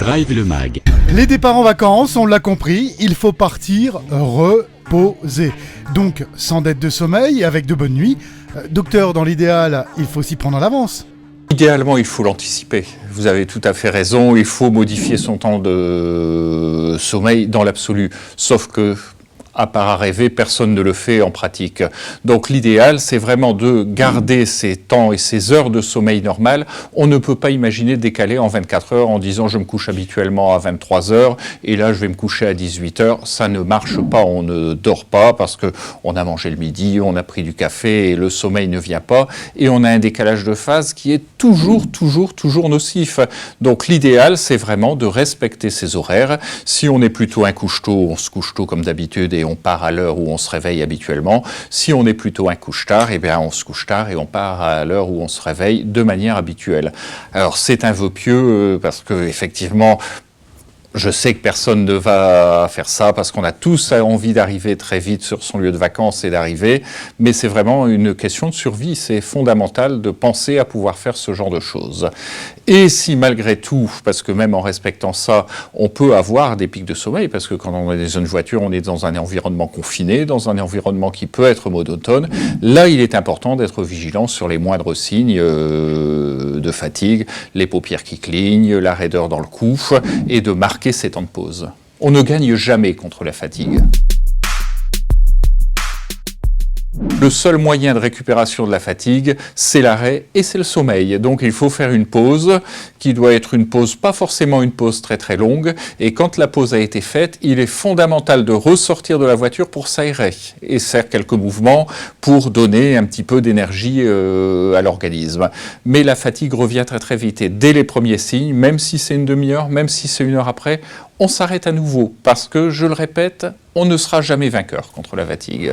Drive le Mag. Les départs en vacances, on l'a compris, il faut partir reposer. Donc sans dette de sommeil, avec de bonnes nuits. Docteur, dans l'idéal, il faut s'y prendre à l'avance. Idéalement, il faut l'anticiper. Vous avez tout à fait raison, il faut modifier son temps de sommeil dans l'absolu. Sauf que, à part à rêver, personne ne le fait en pratique. Donc l'idéal, c'est vraiment de garder ces temps et ces heures de sommeil normal. On ne peut pas imaginer décaler en 24 heures en disant je me couche habituellement à 23 heures et là je vais me coucher à 18 heures. Ça ne marche pas, on ne dort pas parce qu'on a mangé le midi, on a pris du café et le sommeil ne vient pas. Et on a un décalage de phase qui est toujours nocif. Donc l'idéal, c'est vraiment de respecter ces horaires. Si on est plutôt un couche-tôt, on se couche tôt comme d'habitude et on part à l'heure où on se réveille habituellement. Si on est plutôt un couche-tard, eh bien on se couche tard et on part à l'heure où on se réveille de manière habituelle. Alors c'est un vœu pieux parce que effectivement, je sais que personne ne va faire ça parce qu'on a tous envie d'arriver très vite sur son lieu de vacances et d'arriver, mais c'est vraiment une question de survie, c'est fondamental de penser à pouvoir faire ce genre de choses. Et si malgré tout, parce que même en respectant ça, on peut avoir des pics de sommeil, parce que quand on est dans une voiture, on est dans un environnement confiné, dans un environnement qui peut être monotone, là il est important d'être vigilant sur les moindres signes de fatigue, les paupières qui clignent, la raideur dans le cou, et de marquer ces temps de pause. On ne gagne jamais contre la fatigue. Le seul moyen de récupération de la fatigue, c'est l'arrêt et c'est le sommeil. Donc il faut faire une pause qui doit être une pause, pas forcément une pause très longue. Et quand la pause a été faite, il est fondamental de ressortir de la voiture pour s'aérer et faire quelques mouvements pour donner un petit peu d'énergie à l'organisme. Mais la fatigue revient très vite et dès les premiers signes, même si c'est une demi-heure, même si c'est une heure après, on s'arrête à nouveau parce que, je le répète, on ne sera jamais vainqueur contre la fatigue.